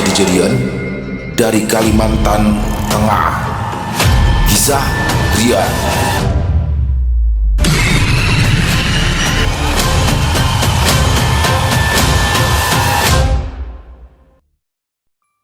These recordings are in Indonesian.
kejadian dari Kalimantan Tengah. Kisah Rian.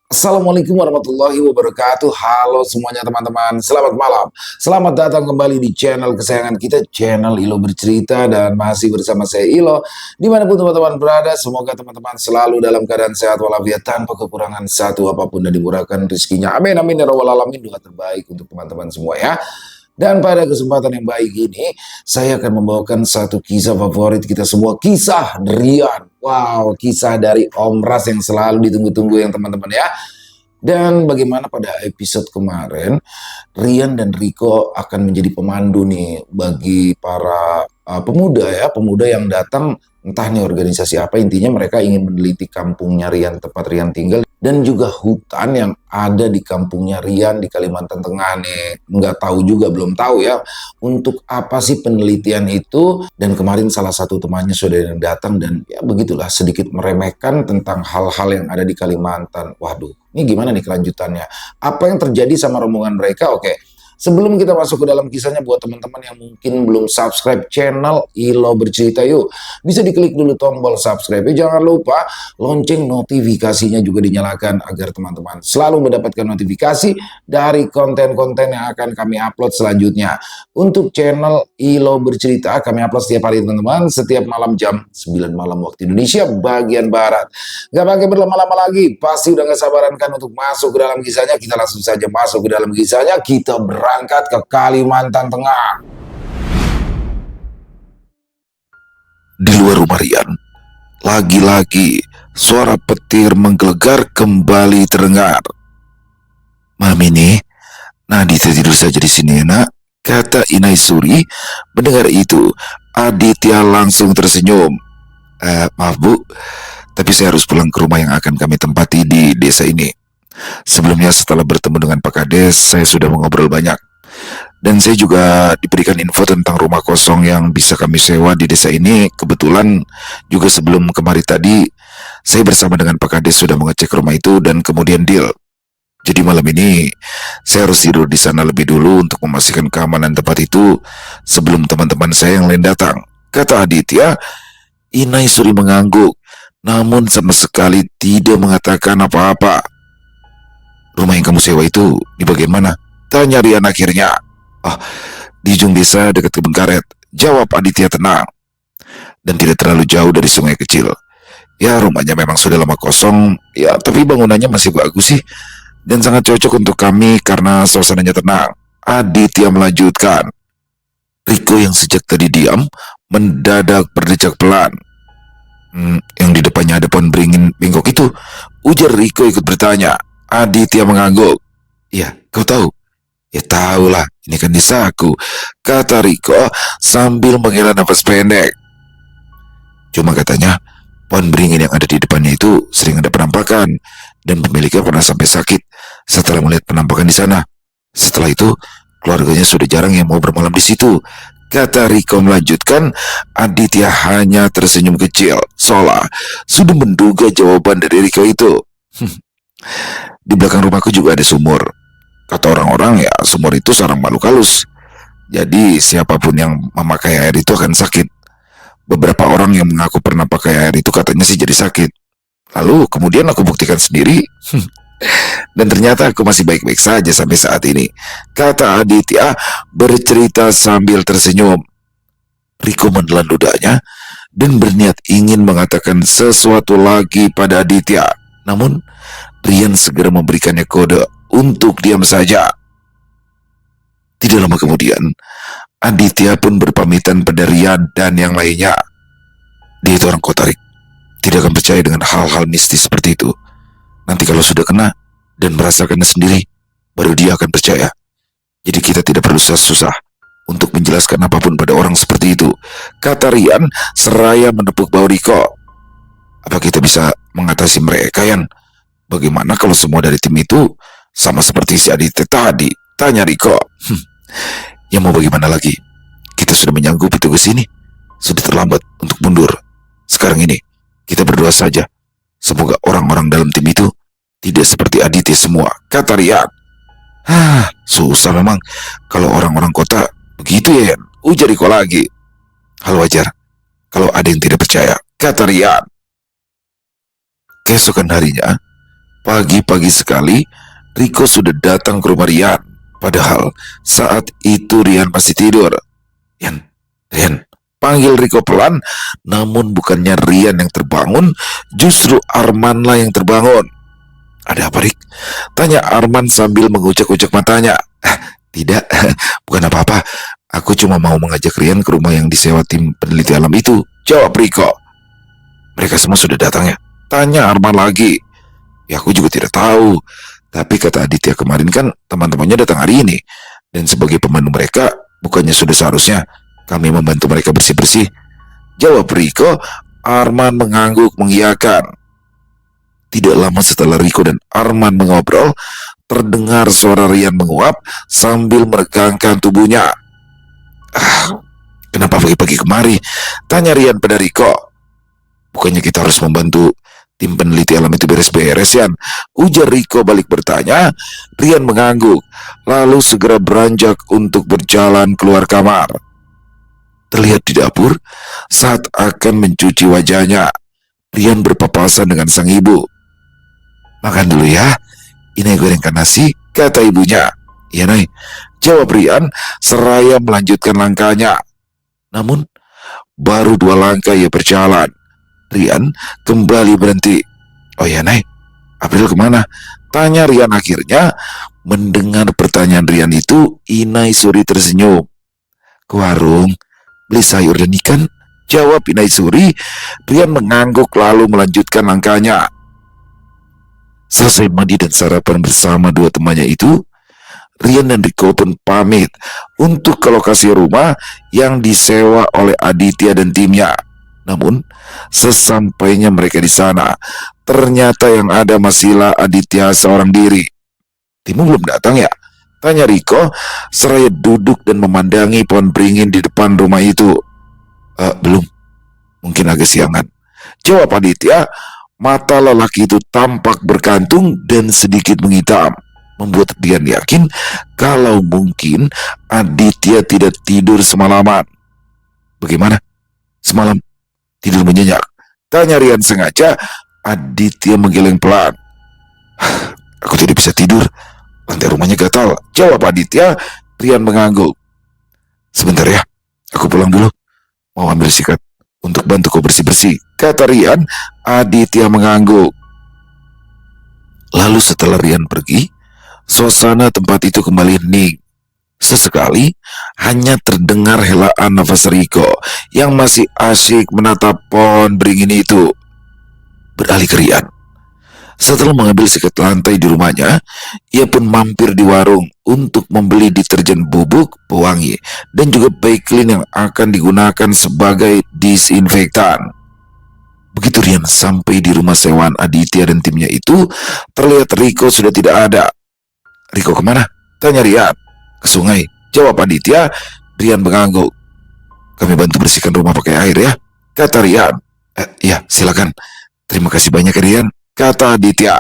Assalamualaikum warahmatullahi wabarakatuh. Halo semuanya teman-teman, selamat malam. Selamat datang kembali di channel kesayangan kita, channel Ilo Bercerita. Dan masih bersama saya Ilo. Dimanapun teman-teman berada, semoga teman-teman selalu dalam keadaan sehat walafiat, tanpa kekurangan satu apapun, dan dimurahkan rezekinya. Amin amin ya rabbal alamin. Doa terbaik untuk teman-teman semua ya. Dan pada kesempatan yang baik ini, saya akan membawakan satu kisah favorit kita semua, kisah Rian. Wow, kisah dari Om Ras yang selalu ditunggu-tunggu yang teman-teman ya. Dan bagaimana pada episode kemarin, Rian dan Riko akan menjadi pemandu nih bagi para pemuda ya, pemuda yang datang, entah nih organisasi apa, intinya mereka ingin meneliti kampungnya Rian, tempat Rian tinggal, dan juga hutan yang ada di kampungnya Rian di Kalimantan Tengah nih. Nggak tahu juga, belum tahu ya untuk apa sih penelitian itu. Dan kemarin salah satu temannya sudah datang dan ya begitulah, sedikit meremehkan tentang hal-hal yang ada di Kalimantan. Waduh, ini gimana nih kelanjutannya? Apa yang terjadi sama rombongan mereka? Oke. Sebelum kita masuk ke dalam kisahnya, buat teman-teman yang mungkin belum subscribe channel Ilo Bercerita yuk, bisa diklik dulu tombol subscribe. Jangan lupa lonceng notifikasinya juga dinyalakan agar teman-teman selalu mendapatkan notifikasi dari konten-konten yang akan kami upload selanjutnya. Untuk channel Ilo Bercerita kami upload setiap hari teman-teman, setiap malam jam 9 malam waktu Indonesia bagian Barat. Gak pakai berlama-lama lagi, pasti udah gak sabaran kan untuk masuk ke dalam kisahnya. Kita langsung saja masuk ke dalam kisahnya. Kita berangkat ke Kalimantan Tengah. Di luar rumah Rian, lagi-lagi suara petir menggelegar kembali terdengar. Malam ini, Nadita tidur saja di sini, nak, kata Inai Suri. Mendengar itu, Aditya langsung tersenyum. Maaf bu, tapi saya harus pulang ke rumah yang akan kami tempati di desa ini. Sebelumnya setelah bertemu dengan Pak Kades, saya sudah mengobrol banyak. Dan saya juga diberikan info tentang rumah kosong yang bisa kami sewa di desa ini. Kebetulan juga sebelum kemari tadi, saya bersama dengan Pak Kades sudah mengecek rumah itu dan kemudian deal. Jadi malam ini saya harus tidur di sana lebih dulu untuk memastikan keamanan tempat itu sebelum teman-teman saya yang lain datang, kata Aditya. Inai Suri mengangguk, namun sama sekali tidak mengatakan apa-apa. Rumah yang kamu sewa itu di bagian mana? Tanya Rian akhirnya. Di ujung desa dekat kebun karet, jawab Aditya tenang. Dan tidak terlalu jauh dari sungai kecil. Ya, rumahnya memang sudah lama kosong, ya, tapi bangunannya masih bagus sih. Dan sangat cocok untuk kami karena suasananya tenang, Aditya melanjutkan. Riko yang sejak tadi diam, mendadak berdecak pelan. Yang di depannya ada pohon beringin bengkok itu, ujar Riko ikut bertanya. Aditya mengangguk. Ya, kau tahu? Ya tahulah, ini kan desaku, kata Riko sambil menghela nafas pendek. Cuma katanya, pohon beringin yang ada di depannya itu sering ada penampakan, dan pemiliknya pernah sampai sakit setelah melihat penampakan di sana. Setelah itu, keluarganya sudah jarang yang mau bermalam di situ, kata Riko melanjutkan. Aditya hanya tersenyum kecil, seolah sudah menduga jawaban dari Riko itu. Di belakang rumahku juga ada sumur. Kata orang-orang ya, sumur itu sarang makhluk halus. Jadi siapapun yang memakai air itu akan sakit. Beberapa orang yang mengaku pernah pakai air itu katanya sih jadi sakit. Lalu kemudian aku buktikan sendiri. Dan ternyata aku masih baik-baik saja sampai saat ini, kata Aditya bercerita sambil tersenyum. Riko menelan ludahnya dan berniat ingin mengatakan sesuatu lagi pada Aditya. Namun Rian segera memberikannya kode untuk diam saja. Tidak lama kemudian, Aditya pun berpamitan pada Rian dan yang lainnya. Dia itu orang Kotarik, tidak akan percaya dengan hal-hal mistis seperti itu. Nanti kalau sudah kena dan merasakannya sendiri, baru dia akan percaya. Jadi kita tidak perlu susah untuk menjelaskan apapun pada orang seperti itu, kata Rian seraya menepuk bahu Riko. Apa kita bisa mengatasi mereka, Yan? Bagaimana kalau semua dari tim itu sama seperti si Aditya tadi? Tanya Riko. Ya mau bagaimana lagi? Kita sudah menyanggupi tugas ini. Sudah terlambat untuk mundur. Sekarang ini, kita berdoa saja. Semoga orang-orang dalam tim itu Tidak seperti Aditya semua, kata Rian. Susah memang kalau orang-orang kota begitu ya, Yan, ujar Riko lagi. Hal wajar kalau ada yang tidak percaya, kata Rian. Keesokan harinya, pagi-pagi sekali, Riko sudah datang ke rumah Rian. Padahal saat itu Rian masih tidur. Rian, panggil Riko pelan, namun bukannya Rian yang terbangun, justru Armanlah yang terbangun. Ada apa, Rik? Tanya Arman sambil mengucek-ucek matanya. Tidak, bukan apa-apa. Aku cuma mau mengajak Rian ke rumah yang disewa tim peneliti alam itu, jawab Riko. Mereka semua sudah datang ya? Tanya Arman lagi. Ya aku juga tidak tahu. Tapi kata Aditya kemarin kan teman-temannya datang hari ini. Dan sebagai pemandu mereka, bukannya sudah seharusnya kami membantu mereka bersih-bersih? Jawab Riko. Arman mengangguk mengiyakan. Tidak lama setelah Riko dan Arman mengobrol, terdengar suara Rian menguap sambil meregangkan tubuhnya. Kenapa pagi-pagi kemari? Tanya Rian pada Riko. Bukannya kita harus membantu tim peneliti alam itu beres-beres, Yan? Ujar Riko balik bertanya. Rian mengangguk, lalu segera beranjak untuk berjalan keluar kamar. Terlihat di dapur, saat akan mencuci wajahnya, Rian berpapasan dengan sang ibu. Makan dulu ya, ini gorengkan nasi, kata ibunya. Iya, Nay, jawab Rian seraya melanjutkan langkahnya. Namun, baru 2 langkah ia berjalan, Rian kembali berhenti. Oh ya, Nay, April kemana? Tanya Rian akhirnya. Mendengar pertanyaan Rian itu, Inai Suri tersenyum. Ke warung, beli sayur dan ikan, jawab Inai Suri. Rian mengangguk lalu melanjutkan langkahnya. Selesai mandi dan sarapan bersama 2 temannya itu, Rian dan Riko pun pamit untuk ke lokasi rumah yang disewa oleh Aditya dan timnya. Namun, sesampainya mereka di sana, ternyata yang ada masihlah Aditya seorang diri. Timu belum datang ya? Tanya Riko, seraya duduk dan memandangi pohon beringin di depan rumah itu. Belum, mungkin agak siangan, jawab Aditya. Mata lelaki itu tampak berkantung dan sedikit menghitam, membuat Rian yakin kalau mungkin Aditya tidak tidur semalaman. Bagaimana? Semalam tidur menyenyak? Tanya Rian sengaja. Aditya menggeleng pelan. Aku tidak bisa tidur, lantai rumahnya gatal, jawab Aditya. Rian mengangguk. Sebentar ya, aku pulang dulu, mau ambil sikat untuk bantu kau bersih-bersih, kata Rian. Aditya mengangguk. Lalu setelah Rian pergi, suasana tempat itu kembali hening. Sesekali hanya terdengar helaan nafas Riko yang masih asyik menatap pohon beringin itu. Beralih ke Rian. Setelah mengambil sikat lantai di rumahnya, ia pun mampir di warung untuk membeli deterjen bubuk, pewangi, dan juga Baiklin yang akan digunakan sebagai disinfektan. Begitu Rian sampai di rumah sewaan Aditya dan timnya itu, terlihat Riko sudah tidak ada. Riko kemana? Tanya Rian. Ke sungai, jawab Aditya. Rian mengangguk. Kami bantu bersihkan rumah pakai air ya, kata Rian. Iya, silakan. Terima kasih banyak Rian, kata Aditya.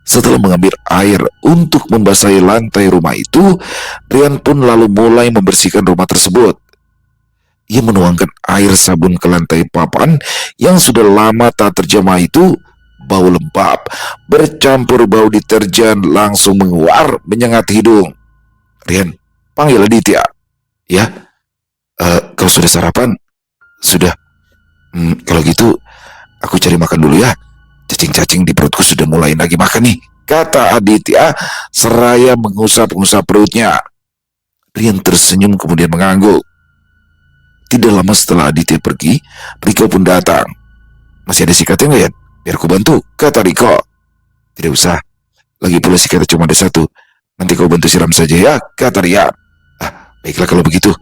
Setelah mengambil air untuk membasahi lantai rumah itu, Rian pun lalu mulai membersihkan rumah tersebut. Ia menuangkan air sabun ke lantai papan yang sudah lama tak terjamah itu. Bau lembab bercampur bau deterjen langsung menguar menyengat hidung. Rian, panggil Aditya. Ya, kau sudah sarapan? Sudah. Kalau gitu, aku cari makan dulu ya. Cacing-cacing di perutku sudah mulai lagi makan nih, kata Aditya seraya mengusap-ngusap perutnya. Rian tersenyum kemudian mengangguk. Tidak lama setelah Aditya pergi, Riko pun datang. Masih ada sikatnya nggak ya? Biar aku bantu, kata Riko. Tidak usah, lagi pula sikatnya cuma ada 1. Nanti kau bantu siram saja ya, kata Rian. Baiklah kalau begitu.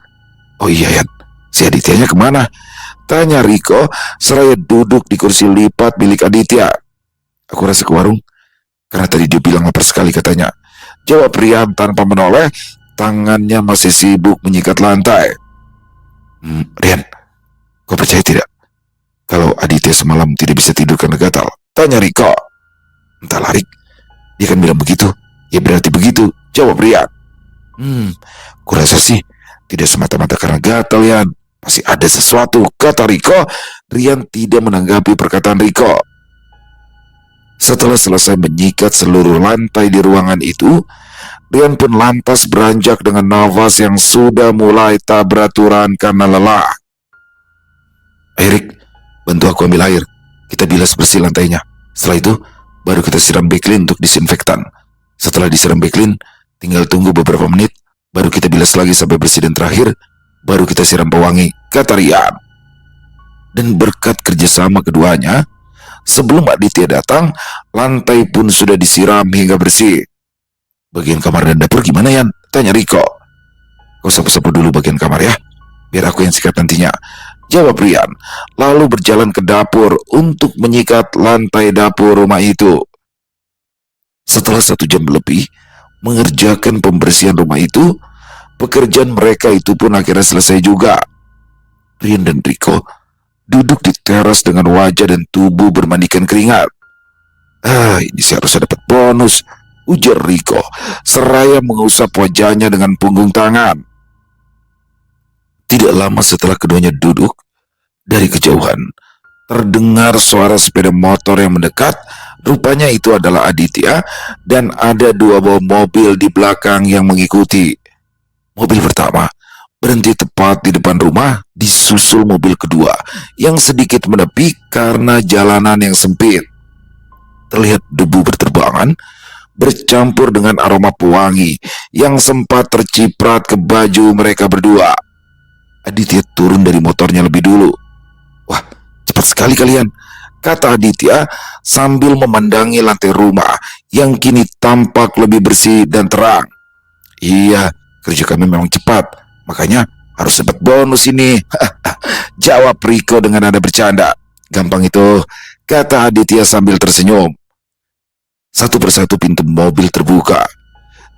Oh iya Yan, si Adityanya kemana? Tanya Riko seraya duduk di kursi lipat milik Aditya. Aku rasa ke warung, karena tadi dia bilang lapar sekali katanya, jawab Rian tanpa menoleh. Tangannya masih sibuk menyikat lantai. Rian, kau percaya tidak kalau Aditya semalam tidak bisa tidur karena gatal? Tanya Riko. Entahlah Rik, dia kan bilang begitu. Ya berarti begitu, jawab Rian. Kurasa sih tidak semata-mata karena gatal Yan. Pasti ada sesuatu, kata Riko. Rian tidak menanggapi perkataan Riko. Setelah selesai menyikat seluruh lantai di ruangan itu, Rian pun lantas beranjak dengan nafas yang sudah mulai tak beraturan karena lelah. Erik, bantu aku ambil air. Kita bilas bersih lantainya. Setelah itu, baru kita siram backlin untuk disinfektan. Setelah disiram backlin, tinggal tunggu beberapa menit, baru kita bilas lagi sampai bersih dan terakhir, baru kita siram pewangi, kata Rian. Dan berkat kerjasama keduanya, sebelum Aditya datang, lantai pun sudah disiram hingga bersih. Bagian kamar dan dapur gimana Yan? Tanya Riko. Kau sapu-sapu dulu bagian kamar ya, biar aku yang sikat nantinya, jawab Rian, lalu berjalan ke dapur untuk menyikat lantai dapur rumah itu. Setelah 1 jam lebih mengerjakan pembersihan rumah itu, pekerjaan mereka itu pun akhirnya selesai juga. Rian dan Riko duduk di teras dengan wajah dan tubuh bermandikan keringat. Ini seharusnya dapat bonus, ujar Riko seraya mengusap wajahnya dengan punggung tangan. Tidak lama setelah keduanya duduk, dari kejauhan terdengar suara sepeda motor yang mendekat. Rupanya itu adalah Aditya dan ada 2 buah mobil di belakang yang mengikuti. Mobil pertama berhenti tepat di depan rumah, disusul mobil kedua yang sedikit menepi karena jalanan yang sempit. Terlihat debu berterbangan bercampur dengan aroma pewangi yang sempat terciprat ke baju mereka berdua. Aditya turun dari motornya lebih dulu. Wah, cepat sekali kalian, kata Aditya sambil memandangi lantai rumah yang kini tampak lebih bersih dan terang. Iya, kerja kami memang cepat, makanya harus dapat bonus ini, jawab Riko dengan nada bercanda. Gampang itu, kata Aditya sambil tersenyum. Satu persatu pintu mobil terbuka.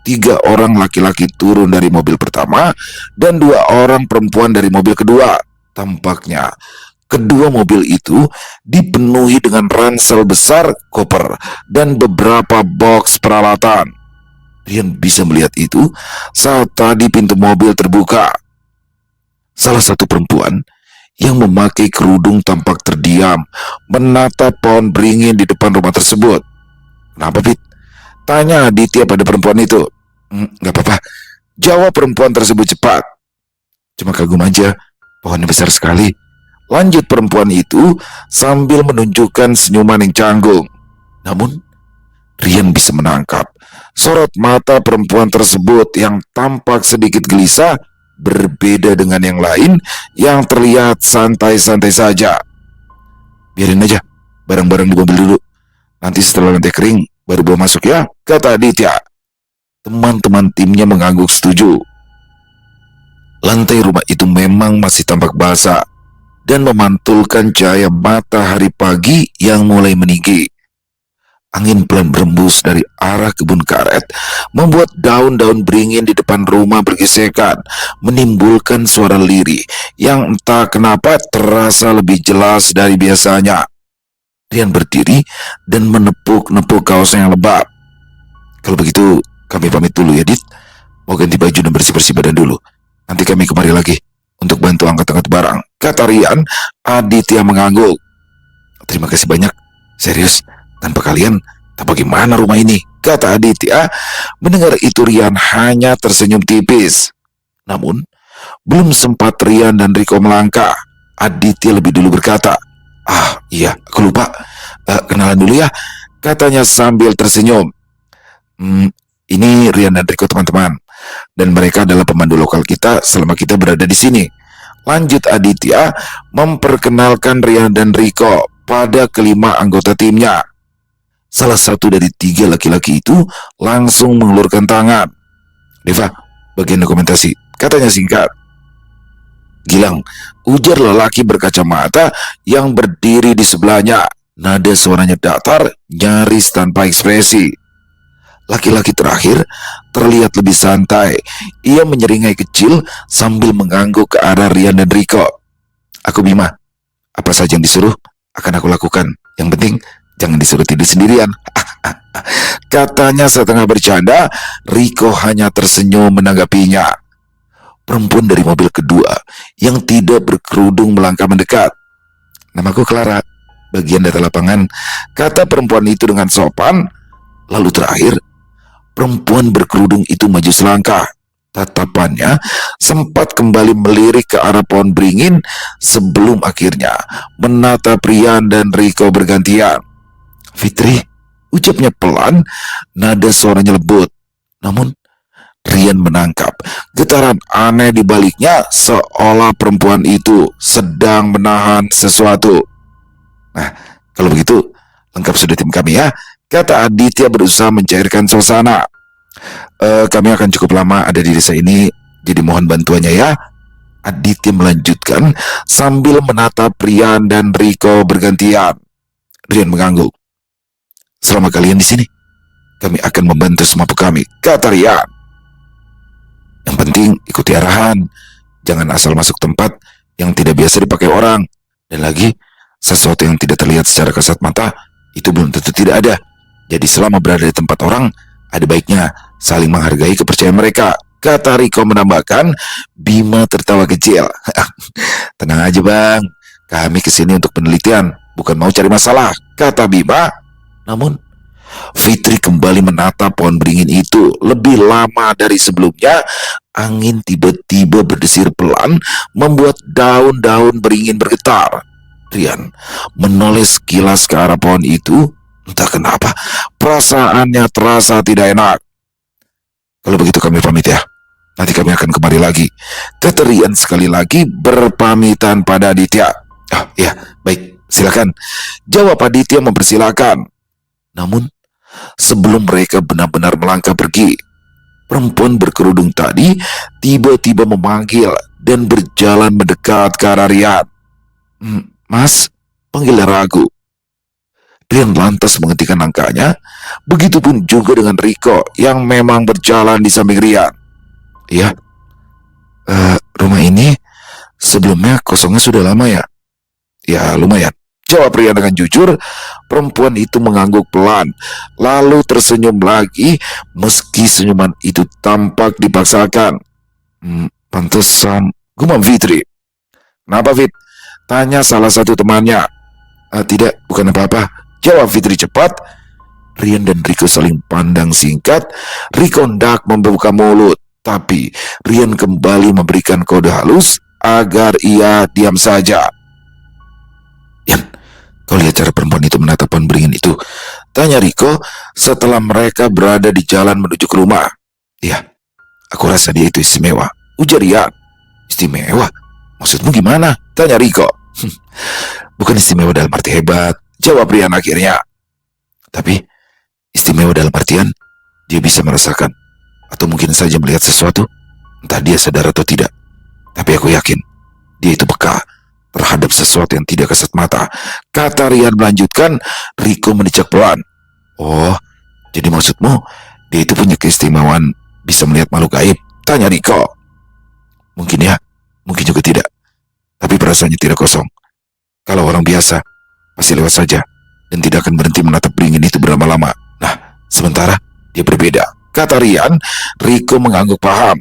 3 orang laki-laki turun dari mobil pertama dan 2 orang perempuan dari mobil kedua. Tampaknya kedua mobil itu dipenuhi dengan ransel besar, koper, dan beberapa box peralatan. Rian bisa melihat itu saat tadi pintu mobil terbuka. Salah satu perempuan yang memakai kerudung tampak terdiam menatap pohon beringin di depan rumah tersebut. Kenapa, Fit? Tanya Aditya pada perempuan itu. Gak apa-apa, jawab perempuan tersebut cepat. Cuma kagum aja, pohonnya besar sekali, lanjut perempuan itu sambil menunjukkan senyuman yang canggung. Namun, Rian bisa menangkap sorot mata perempuan tersebut yang tampak sedikit gelisah, berbeda dengan yang lain yang terlihat santai-santai saja. Biarin aja, barang-barang di mobil dulu. Nanti setelah lantai kering, baru bawa masuk ya, kata Aditya. Teman-teman timnya mengangguk setuju. Lantai rumah itu memang masih tampak basah dan memantulkan cahaya matahari pagi yang mulai meninggi. Angin pelan berembus dari arah kebun karet, membuat daun-daun beringin di depan rumah bergesekan, menimbulkan suara lirih yang entah kenapa terasa lebih jelas dari biasanya. Rian berdiri dan menepuk-nepuk kaosnya yang lembab. Kalau begitu, kami pamit dulu ya, Dit. Mau ganti baju dan bersih-bersih badan dulu. Nanti kami kemari lagi untuk bantu angkat-angkat barang, kata Rian. Aditya mengangguk. Terima kasih banyak. Serius, tanpa kalian, tak bagaimana rumah ini, kata Aditya. Mendengar itu Rian hanya tersenyum tipis. Namun, belum sempat Rian dan Riko melangkah, Aditya lebih dulu berkata, iya, aku lupa. Kenalan dulu ya, katanya sambil tersenyum. Ini Rian dan Riko teman-teman, dan mereka adalah pemandu lokal kita selama kita berada di sini. Lanjut Aditya memperkenalkan Rian dan Riko pada kelima anggota timnya. Salah satu dari 3 laki-laki itu langsung mengulurkan tangan. Deva, bagian dokumentasi, katanya singkat. Gilang, ujar lelaki berkacamata yang berdiri di sebelahnya. Nada suaranya datar, nyaris tanpa ekspresi. Laki-laki terakhir terlihat lebih santai. Ia menyeringai kecil sambil mengangguk ke arah Rian dan Riko. Aku Bima, apa saja yang disuruh akan aku lakukan. Yang penting jangan disuruh tidur sendirian. Katanya setengah bercanda. Riko hanya tersenyum menanggapinya. Perempuan dari mobil kedua yang tidak berkerudung melangkah mendekat. "Namaku Clara, bagian data lapangan," kata perempuan itu dengan sopan. Lalu terakhir, perempuan berkerudung itu maju selangkah. Tatapannya sempat kembali melirik ke arah pohon beringin sebelum akhirnya menatap Rian dan Riko bergantian. "Fitri," ucapnya pelan, nada suaranya lembut. Namun Rian menangkap getaran aneh di baliknya, seolah perempuan itu sedang menahan sesuatu. "Nah, kalau begitu lengkap sudah tim kami ya," kata Aditya berusaha mencairkan suasana. Kami akan cukup lama ada di desa ini, jadi mohon bantuannya ya," Aditya melanjutkan sambil menatap Rian dan Riko bergantian. Rian mengangguk. "Selama kalian di sini, kami akan membantu semampu kami," kata Rian. "Yang penting ikuti arahan, jangan asal masuk tempat yang tidak biasa dipakai orang. Dan lagi, sesuatu yang tidak terlihat secara kasat mata itu belum tentu tidak ada. Jadi selama berada di tempat orang, ada baiknya saling menghargai kepercayaan mereka," kata Riko menambahkan. Bima tertawa kecil. "Tenang aja bang, kami kesini untuk penelitian, bukan mau cari masalah," kata Bima. Namun Fitri kembali menatap pohon beringin itu lebih lama dari sebelumnya. Angin tiba-tiba berdesir pelan, membuat daun-daun beringin bergetar. Rian menoleh sekilas ke arah pohon itu. Entah kenapa, perasaannya terasa tidak enak. "Kalau begitu kami pamit ya. Nanti kami akan kembali lagi," kata Rian sekali lagi berpamitan pada Aditya. "Ah, ya, baik, silakan," jawab Aditya mempersilakan. Namun sebelum mereka benar-benar melangkah pergi, perempuan berkerudung tadi tiba-tiba memanggil dan berjalan mendekat ke arah Rian. "Mas," panggilnya ragu. Rian lantas menghentikan langkahnya. Begitupun juga dengan Riko yang memang berjalan di samping Rian. "Ya, rumah ini sebelumnya kosongnya sudah lama ya?" "Ya, lumayan," jawab Rian dengan jujur. Perempuan itu mengangguk pelan, lalu tersenyum lagi, meski senyuman itu tampak dipaksakan. Pantesan," gumam Fitri. "Kenapa, Fit?" tanya salah satu temannya. Tidak, bukan apa-apa," jawab Fitri cepat. Rian dan Riko saling pandang singkat. Riko hendak membuka mulut, tapi Rian kembali memberikan kode halus agar ia diam saja. "Yan, kau lihat cara perempuan itu menatap pohon beringin itu?" tanya Riko setelah mereka berada di jalan menuju ke rumah. "Iya, aku rasa dia itu istimewa," ujar Rian. "Istimewa? Maksudmu gimana?" tanya Riko. "Bukan istimewa dalam arti hebat," jawab Rian akhirnya. "Tapi istimewa dalam artian dia bisa merasakan atau mungkin saja melihat sesuatu, entah dia sadar atau tidak. Tapi aku yakin dia itu peka terhadap sesuatu yang tidak kasat mata," kata Rian melanjutkan. Riko menicak pelan. "Oh, jadi maksudmu dia itu punya keistimewaan bisa melihat makhluk gaib?" tanya Riko. "Mungkin ya, mungkin juga tidak. Tapi perasaannya tidak kosong. Kalau orang biasa pasti lewat saja dan tidak akan berhenti menatap beringin itu berlama-lama. Nah, sementara dia berbeda," kata Rian. Riko mengangguk paham.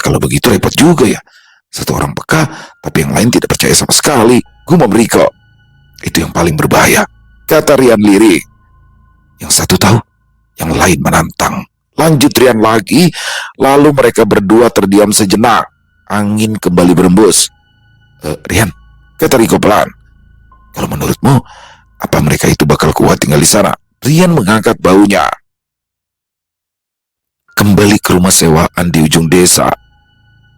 Kalau begitu repot juga ya. Satu orang peka, tapi yang lain tidak percaya sama sekali," gumam Riko. "Itu yang paling berbahaya," kata Rian lirik. "Yang satu tahu, yang lain menantang," lanjut Rian lagi. Lalu mereka berdua terdiam sejenak. Angin kembali berembus. Rian," kata Riko pelan, "kalau menurutmu, apa mereka itu bakal kuat tinggal di sana?" Rian mengangkat baunya. Kembali ke rumah sewaan di ujung desa.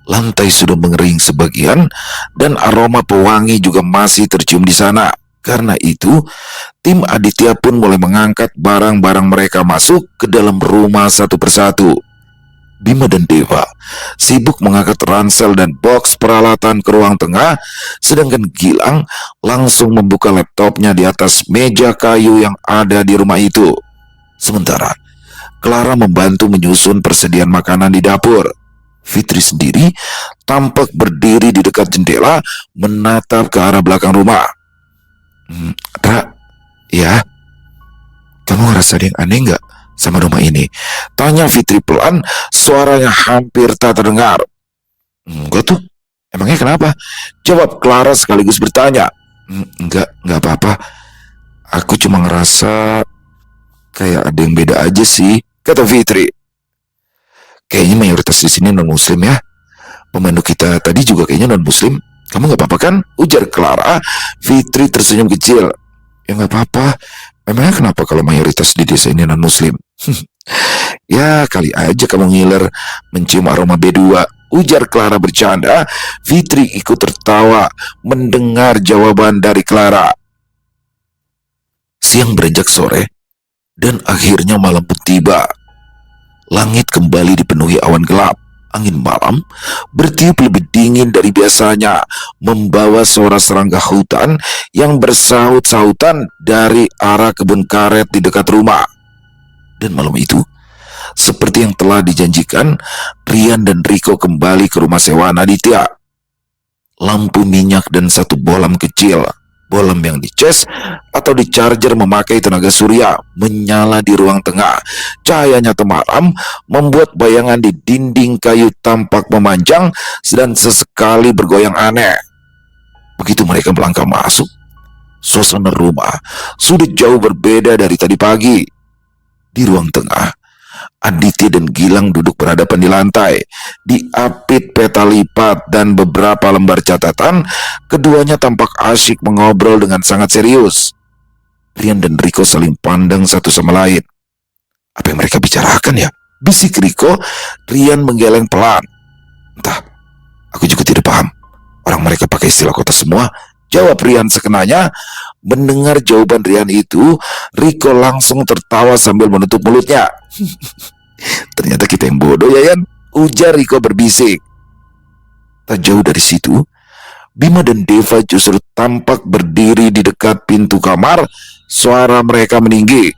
Lantai sudah mengering sebagian dan aroma pewangi juga masih tercium di sana. Karena itu, tim Aditya pun mulai mengangkat barang-barang mereka masuk ke dalam rumah satu persatu. Bima dan Dewa sibuk mengangkat ransel dan box peralatan ke ruang tengah, sedangkan Gilang langsung membuka laptopnya di atas meja kayu yang ada di rumah itu. Sementara Clara membantu menyusun persediaan makanan di dapur. Fitri sendiri tampak berdiri di dekat jendela menatap ke arah belakang rumah. Ra, ya, kamu ngerasa ada yang aneh nggak sama rumah ini? Tanya Fitri pelan, suaranya hampir tak terdengar. Enggak tuh. Emangnya kenapa? Jawab Clara sekaligus bertanya. Enggak apa-apa. Aku cuma ngerasa kayak ada yang beda aja sih, kata Fitri. Kayaknya mayoritas di sini non-muslim ya. Pemandu kita tadi juga kayaknya non-muslim. Kamu nggak apa-apa kan? Ujar Clara. Fitri tersenyum kecil. Ya nggak apa-apa. Memangnya kenapa kalau mayoritas di desa ini non-muslim? Ya kali aja kamu ngiler mencium aroma B2. Ujar Clara bercanda. Fitri ikut tertawa mendengar jawaban dari Clara. Siang beranjak sore dan akhirnya malam pun tiba. Langit kembali dipenuhi awan gelap. Angin malam bertiup lebih dingin dari biasanya, membawa suara serangga hutan yang bersaut-sautan dari arah kebun karet di dekat rumah. Dan malam itu, seperti yang telah dijanjikan, Rian dan Riko kembali ke rumah sewaan Aditya. Lampu minyak dan satu bolam kecil, bolam yang dicas atau dicharger memakai tenaga surya, menyala di ruang tengah. Cahayanya temaram membuat bayangan di dinding kayu tampak memanjang dan sesekali bergoyang aneh. Begitu mereka melangkah masuk, suasana rumah sudah jauh berbeda dari tadi pagi. Di ruang tengah, Aditya dan Gilang duduk berhadapan di lantai. Diapit peta lipat dan beberapa lembar catatan, keduanya tampak asyik mengobrol dengan sangat serius. Rian dan Riko saling pandang satu sama lain. Apa yang mereka bicarakan ya? Bisik Riko. Rian menggeleng pelan. Entah, aku juga tidak paham. Orang mereka pakai istilah kota semua. Jawab Rian sekenanya. Mendengar jawaban Rian itu, Riko langsung tertawa sambil menutup mulutnya. Ternyata kita yang bodoh ya Yan, ujar Riko berbisik. Tak jauh dari situ, Bima dan Deva justru tampak berdiri di dekat pintu kamar. Suara mereka meninggi.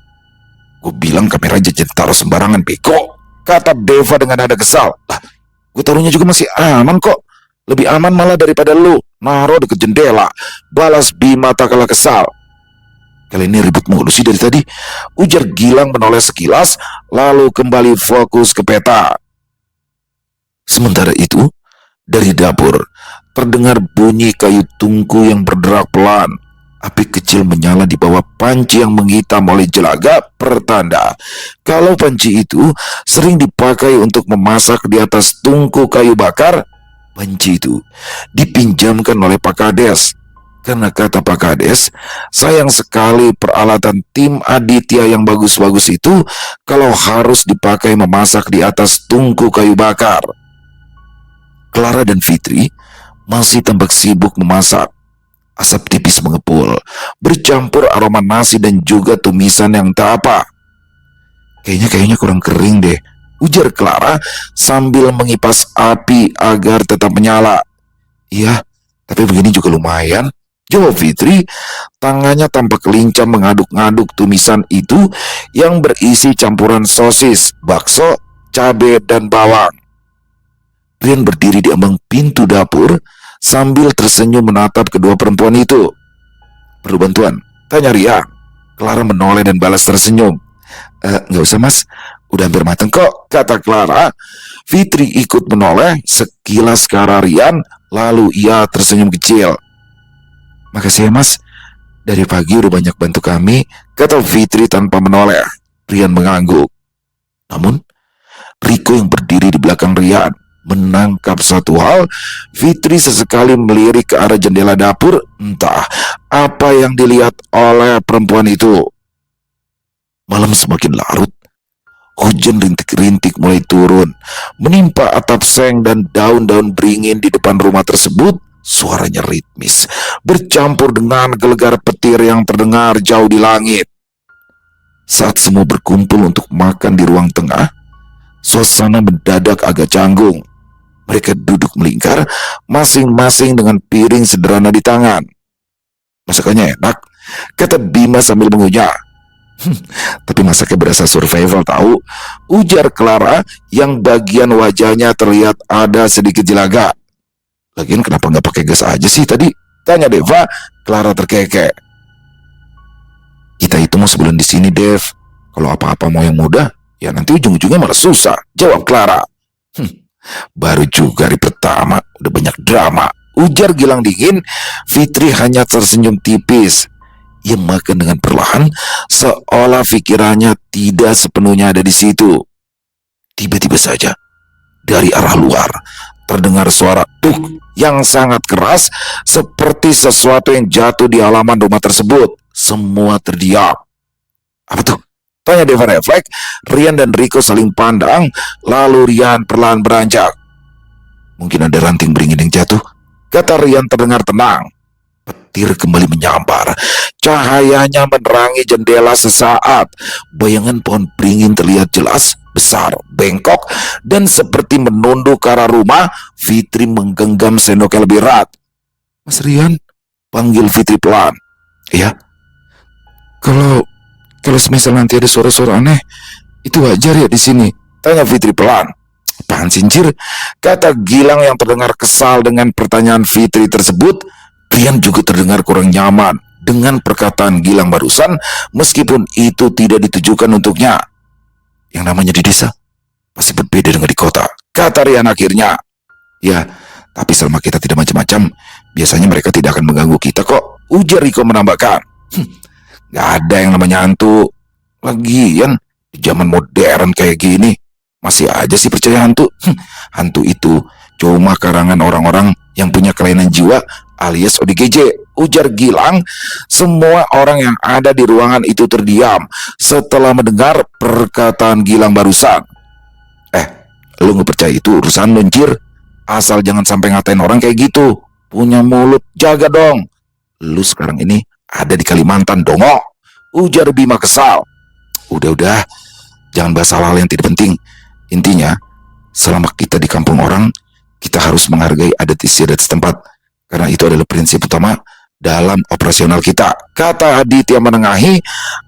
Gue bilang kamera jangan taruh sembarangan, beko, kata Deva dengan nada kesal. Lah, gue taruhnya juga masih aman kok. Lebih aman malah daripada lu naruh deket jendela, balas Bima tak kalah kesal. Kali ini ribut mulu sih dari tadi, ujar Gilang menoleh sekilas, lalu kembali fokus ke peta. Sementara itu, dari dapur terdengar bunyi kayu tungku yang berderak pelan. Api kecil menyala di bawah panci yang menghitam oleh jelaga, pertanda kalau panci itu sering dipakai untuk memasak di atas tungku kayu bakar. Panci itu dipinjamkan oleh Pak Kades. Karena kata Pak Kades, sayang sekali peralatan tim Aditya yang bagus-bagus itu kalau harus dipakai memasak di atas tungku kayu bakar. Clara dan Fitri masih tampak sibuk memasak. Asap tipis mengepul, bercampur aroma nasi dan juga tumisan yang tak apa. Kayaknya kurang kering deh, ujar Clara sambil mengipas api agar tetap menyala. Iya, tapi begini juga lumayan, jawab Fitri. Tangannya tampak lincah mengaduk-ngaduk tumisan itu yang berisi campuran sosis, bakso, cabai, dan bawang. Rian berdiri di ambang pintu dapur sambil tersenyum menatap kedua perempuan itu. Perlu bantuan? Tanya Rian. Clara menoleh dan balas tersenyum. Nggak usah mas, udah hampir mateng kok, kata Clara. Fitri ikut menoleh sekilas ke arah Rian, lalu ia tersenyum kecil. Makasih ya mas, dari pagi udah banyak bantu kami, kata Fitri tanpa menoleh. Rian mengangguk. Namun, Riko yang berdiri di belakang Rian menangkap satu hal. Fitri sesekali melirik ke arah jendela dapur. Entah apa yang dilihat oleh perempuan itu. Malam semakin larut. Hujan rintik-rintik mulai turun, menimpa atap seng dan daun-daun beringin di depan rumah tersebut. Suaranya ritmis, bercampur dengan gelegar petir yang terdengar jauh di langit. Saat semua berkumpul untuk makan di ruang tengah, suasana mendadak agak canggung. Mereka duduk melingkar, masing-masing dengan piring sederhana di tangan. Masakannya enak, kata Bima sambil mengunyah. Tapi masaknya berasa survival tahu, ujar Clara yang bagian wajahnya terlihat ada sedikit jelaga. Lagian kenapa nggak pakai gas aja sih tadi? Tanya Deva. Clara terkekeh. Kita itu mau sebulan di sini, Dev. Kalau apa-apa mau yang mudah, ya nanti ujung-ujungnya malah susah, jawab Clara. Baru juga hari pertama, udah banyak drama, ujar Gilang dingin. Fitri hanya tersenyum tipis. Ia makan dengan perlahan, seolah pikirannya tidak sepenuhnya ada di situ. Tiba-tiba saja, dari arah luar, terdengar suara tuk yang sangat keras, seperti sesuatu yang jatuh di halaman rumah tersebut. Semua terdiam. Apa tuh? Tanya Deva refleks. Rian dan Riko saling pandang, lalu Rian perlahan beranjak. Mungkin ada ranting beringin yang jatuh, kata Rian terdengar tenang. Petir kembali menyambar. Cahayanya menerangi jendela sesaat. Bayangan pohon beringin terlihat jelas, besar, bengkok, dan seperti menunduk ke arah rumah. Fitri menggenggam sendoknya lebih erat. Mas Rian, panggil Fitri pelan. Iya. Kalau semisal nanti ada suara-suara aneh, itu wajar ya di sini? Tanya Fitri pelan. Apaan sincir? Kata Gilang yang terdengar kesal dengan pertanyaan Fitri tersebut. Rian juga terdengar kurang nyaman dengan perkataan Gilang barusan, meskipun itu tidak ditujukan untuknya. Yang namanya di desa pasti berbeda dengan di kota, kata Rian akhirnya. Ya, tapi selama kita tidak macam-macam, biasanya mereka tidak akan mengganggu kita kok, ujar Riko menambahkan. Gak ada yang namanya hantu. Lagian di zaman modern kayak gini, masih aja sih percaya hantu. Hantu itu cuma karangan orang-orang yang punya kelainan jiwa alias ODGJ, ujar Gilang. Semua orang yang ada di ruangan itu terdiam setelah mendengar perkataan Gilang barusan. Lu gak percaya itu urusan luncir. Asal jangan sampai ngatain orang kayak gitu. Punya mulut jaga dong. Lu sekarang ini ada di Kalimantan dongo, ujar Bima kesal. Udah, jangan bahas hal-hal yang tidak penting. Intinya, selama kita di kampung orang, kita harus menghargai adat istiadat setempat, karena itu adalah prinsip utama dalam operasional kita, kata Aditya menengahi.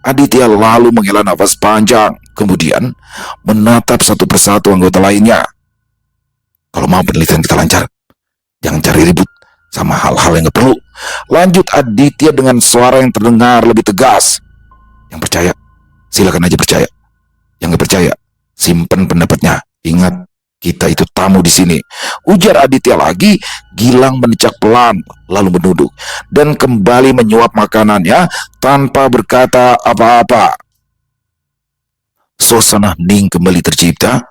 Aditya lalu menghela nafas panjang, kemudian menatap satu persatu anggota lainnya. Kalau mau penelitian kita lancar, jangan cari ribut sama hal-hal yang gak perlu, lanjut Aditya dengan suara yang terdengar lebih tegas. Yang percaya, silakan aja percaya. Yang gak percaya, simpen pendapatnya. Ingat, kita itu tamu di sini, ujar Aditya lagi. Gilang menecak pelan, lalu menunduk dan kembali menyuap makanannya tanpa berkata apa-apa. Suasana hening kembali tercipta.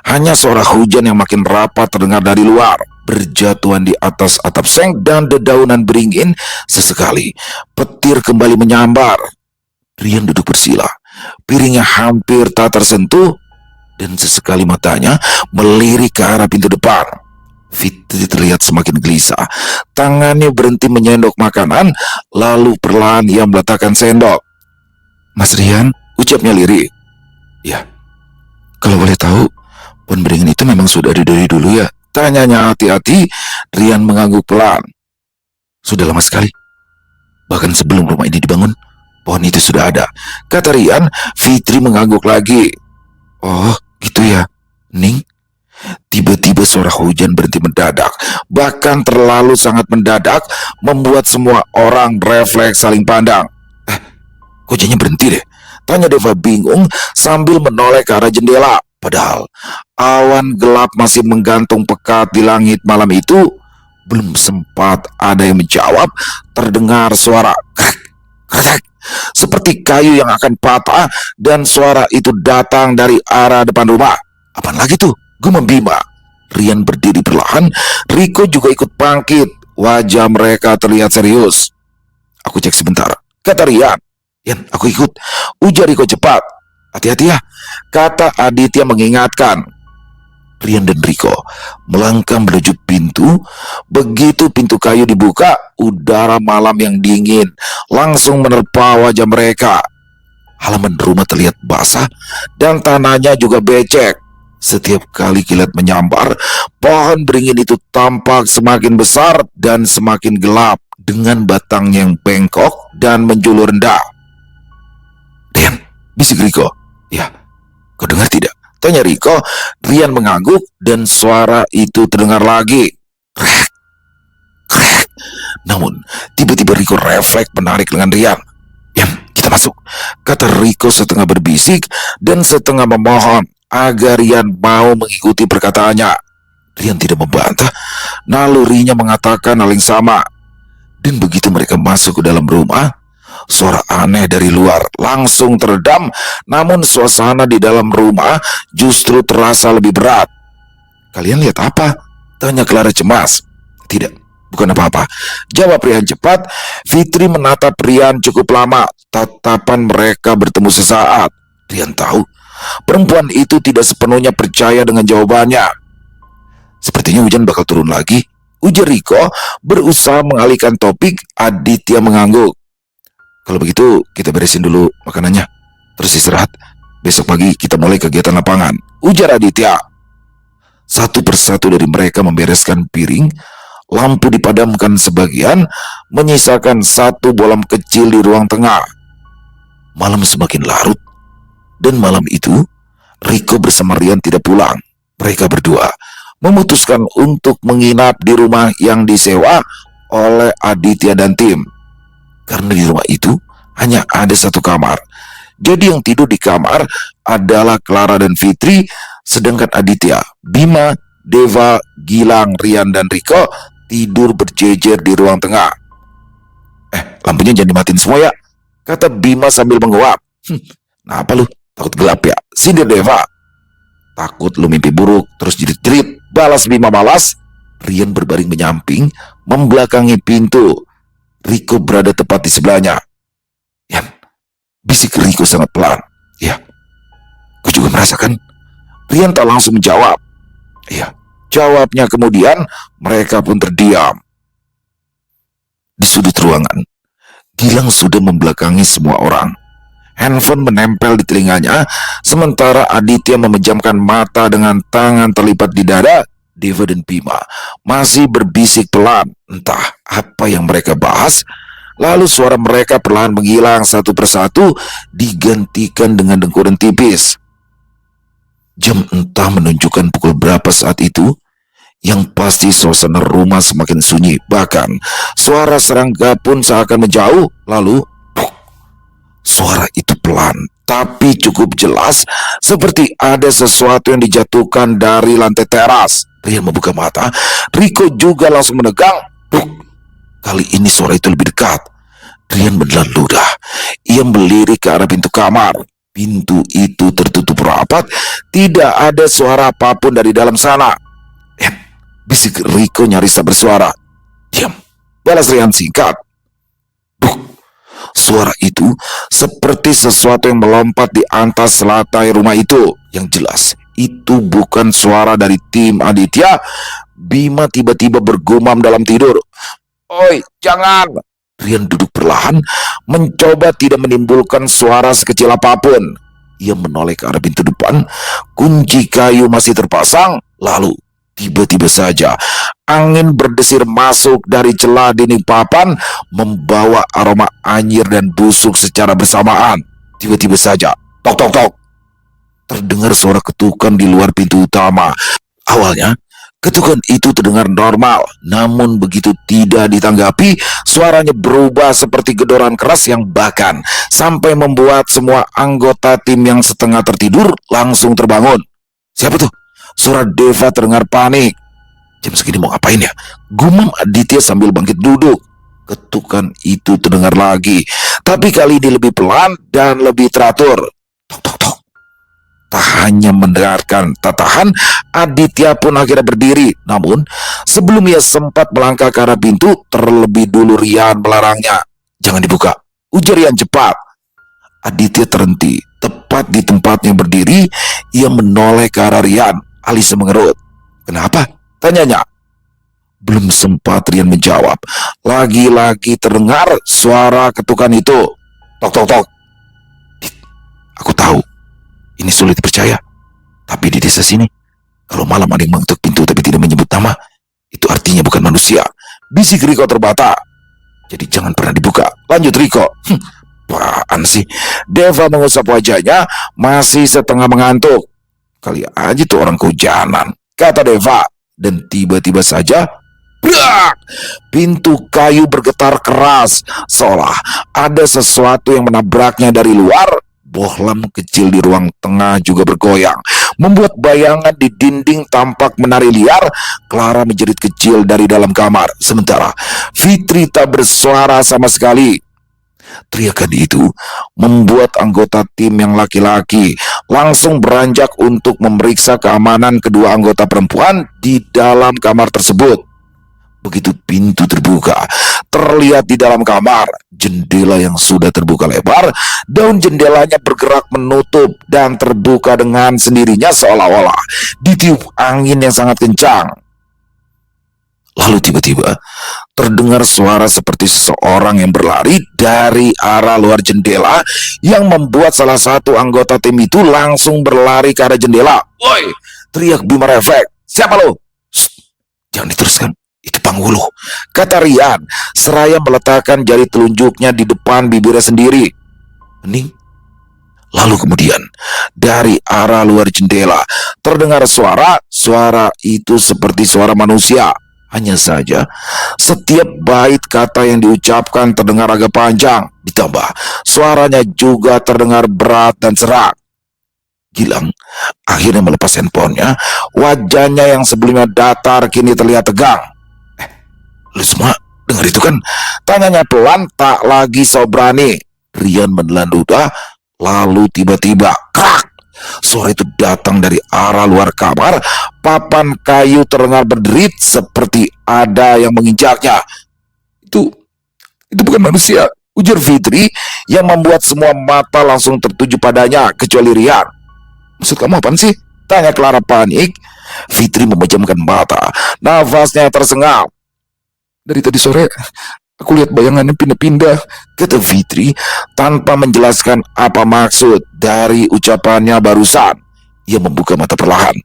Hanya suara hujan yang makin rapat terdengar dari luar, berjatuhan di atas atap seng dan dedaunan beringin. Sesekali petir kembali menyambar. Rian duduk bersila, piringnya hampir tak tersentuh, dan sesekali matanya melirik ke arah pintu depan. Fitri terlihat semakin gelisah. Tangannya berhenti menyendok makanan, lalu perlahan ia meletakkan sendok. Mas Rian, ucapnya lirik. Ya, kalau boleh tahu, pohon beringin itu memang sudah ada dari dulu ya? Tanyanya hati-hati. Rian mengangguk pelan. Sudah lama sekali. Bahkan sebelum rumah ini dibangun, pohon itu sudah ada, kata Rian. Fitri mengangguk lagi. Oh, gitu ya, Ning. Tiba-tiba suara hujan berhenti mendadak, bahkan terlalu sangat mendadak, membuat semua orang refleks saling pandang. Hujannya berhenti deh, tanya Deva bingung sambil menoleh ke arah jendela. Padahal awan gelap masih menggantung pekat di langit malam itu. Belum sempat ada yang menjawab, terdengar suara krek, krek, seperti kayu yang akan patah, dan suara itu datang dari arah depan rumah. Apaan lagi tuh? Gumam Bima. Rian berdiri perlahan. Riko juga ikut bangkit. Wajah mereka terlihat serius. Aku cek sebentar, kata Rian. Yan, aku ikut, ujar Riko cepat. Hati-hati ya, kata Aditya mengingatkan. Rian dan Riko melangkah menuju pintu. Begitu pintu kayu dibuka, udara malam yang dingin langsung menerpa wajah mereka. Halaman rumah terlihat basah dan tanahnya juga becek. Setiap kali kilat menyambar, pohon beringin itu tampak semakin besar dan semakin gelap, dengan batangnya yang bengkok dan menjulur rendah. Rian, bisik Riko. Ya, kau dengar tidak? Tanya Riko. Rian mengangguk dan suara itu terdengar lagi. Krek, krek. Namun tiba-tiba Riko refleks menarik lengan Rian. Yan, "Kita masuk," kata Riko setengah berbisik dan setengah memohon agar Rian mau mengikuti perkataannya. Rian tidak membantah, nalurinya mengatakan hal yang sama. Dan begitu mereka masuk ke dalam rumah, suara aneh dari luar langsung teredam, namun suasana di dalam rumah justru terasa lebih berat. "Kalian lihat apa?" tanya Clara cemas. "Tidak, bukan apa-apa," jawab Rian cepat. Fitri menatap Rian cukup lama. Tatapan mereka bertemu sesaat. Rian tahu perempuan itu tidak sepenuhnya percaya dengan jawabannya. "Sepertinya hujan bakal turun lagi," ujar Riko berusaha mengalihkan topik. Aditya mengangguk. "Kalau begitu kita beresin dulu makanannya, terus istirahat. Besok pagi kita mulai kegiatan lapangan," ujar Aditya. Satu persatu dari mereka membereskan piring. Lampu dipadamkan sebagian, menyisakan satu bolam kecil di ruang tengah. Malam semakin larut, dan malam itu Riko bersama Rian tidak pulang. Mereka berdua memutuskan untuk menginap di rumah yang disewa oleh Aditya dan tim. Karena di rumah itu hanya ada satu kamar. Jadi yang tidur di kamar adalah Clara dan Fitri, sedangkan Aditya, Bima, Deva, Gilang, Rian, dan Riko tidur berjejer di ruang tengah. Lampunya jangan dimatiin semua ya," kata Bima sambil menguap. "Nah apa lu? Takut gelap ya?" sindir Deva. "Takut lu mimpi buruk terus jerit-jerit," balas Bima malas. Rian berbaring menyamping, membelakangi pintu. Riko berada tepat di sebelahnya. "Yan," bisik Riko sangat pelan. "Ya, kau juga merasakan?" Rian tak langsung menjawab. "Iya," jawabnya. Kemudian mereka pun terdiam. Di sudut ruangan, Gilang sudah membelakangi semua orang. Handphone menempel di telinganya, sementara Aditya memejamkan mata dengan tangan terlipat di dada. Deva dan Bima masih berbisik pelan, entah apa yang mereka bahas. Lalu suara mereka perlahan menghilang satu persatu, digantikan dengan dengkuran tipis. Jam entah menunjukkan pukul berapa saat itu. Yang pasti suasana rumah semakin sunyi. Bahkan suara serangga pun seakan menjauh. Lalu suara itu pelan tapi cukup jelas, seperti ada sesuatu yang dijatuhkan dari lantai teras. Rian membuka mata. Riko juga langsung menegang. Kali ini suara itu lebih dekat. Rian menelan ludah. Ia melirik ke arah pintu kamar. Pintu itu tertutup rapat. Tidak ada suara apapun dari dalam sana. Bisik Riko nyaris tak bersuara. "Diam," balas Rian singkat. Suara itu seperti sesuatu yang melompat di atas lantai rumah itu. Yang jelas, itu bukan suara dari tim Aditya. Bima tiba-tiba bergumam dalam tidur. "Oi, jangan!" Rian duduk perlahan, mencoba tidak menimbulkan suara sekecil apapun. Ia menoleh ke arah pintu depan. Kunci kayu masih terpasang. Lalu tiba-tiba saja angin berdesir masuk dari celah dinding papan, membawa aroma anyir dan busuk secara bersamaan. Tiba-tiba saja, tok tok tok, terdengar suara ketukan di luar pintu utama. Awalnya ketukan itu terdengar normal, namun begitu tidak ditanggapi, suaranya berubah seperti gedoran keras yang bahkan sampai membuat semua anggota tim yang setengah tertidur langsung terbangun. "Siapa tuh?" Suara Deva terdengar panik. "Jam segini mau ngapain ya?" gumam Aditya sambil bangkit duduk. Ketukan itu terdengar lagi, tapi kali ini lebih pelan dan lebih teratur. Tok tok tok. Tak hanya mendengarkan tatahan, Aditya pun akhirnya berdiri. Namun sebelum ia sempat melangkah ke arah pintu, terlebih dulu Rian melarangnya. "Jangan dibuka," ujar Rian cepat. Aditya terhenti tepat di tempatnya berdiri. Ia menoleh ke arah Rian. Alisa mengerut. "Kenapa?" tanyanya. Belum sempat Rian menjawab, lagi-lagi terdengar suara ketukan itu. Tok tok tok. "Aku tahu ini sulit dipercaya, tapi di desa sini kalau malam ada yang mengetuk pintu tapi tidak menyebut nama, itu artinya bukan manusia," bisik Riko terbata. "Jadi jangan pernah dibuka," lanjut Riko. Apaan sih?" Deva mengusap wajahnya, masih setengah mengantuk. "Kali aja tuh orang kehujanan," kata Deva. Dan tiba-tiba saja Brak! Pintu kayu bergetar keras, seolah ada sesuatu yang menabraknya dari luar. Bohlam kecil di ruang tengah juga bergoyang, membuat bayangan di dinding tampak menari liar. Clara menjerit kecil dari dalam kamar, sementara Fitri tak bersuara sama sekali. Teriakan itu membuat anggota tim yang laki-laki langsung beranjak untuk memeriksa keamanan kedua anggota perempuan di dalam kamar tersebut. Begitu pintu terbuka, terlihat di dalam kamar jendela yang sudah terbuka lebar. Daun jendelanya bergerak menutup dan terbuka dengan sendirinya, seolah-olah ditiup angin yang sangat kencang. Lalu tiba-tiba terdengar suara seperti seseorang yang berlari dari arah luar jendela, yang membuat salah satu anggota tim itu langsung berlari ke arah jendela. "Woi!" teriak Bima Refleks. "Siapa lo?" "Jangan diteruskan, itu penghulu," kata Rian seraya meletakkan jari telunjuknya di depan bibirnya sendiri. Hening. Lalu kemudian dari arah luar jendela terdengar suara. Suara itu seperti suara manusia. Hanya saja setiap bait kata yang diucapkan terdengar agak panjang, ditambah suaranya juga terdengar berat dan serak. Gilang akhirnya melepas handphonenya. Wajahnya yang sebelumnya datar kini terlihat tegang. "Lu semua dengar itu kan?" tanyanya pelan, tak lagi so berani. Rian menelan ludah. Lalu tiba-tiba krak, suara itu datang dari arah luar kamar. Papan kayu terdengar berderit seperti ada yang menginjaknya. Itu bukan manusia," ujar Fitri, yang membuat semua mata langsung tertuju padanya kecuali Rian. "Maksud kamu apaan sih?" tanya Clara panik. Fitri memejamkan mata, nafasnya tersengal. "Dari tadi sore aku lihat bayangannya pindah-pindah," kata Fitri tanpa menjelaskan apa maksud dari ucapannya barusan. Ia membuka mata perlahan.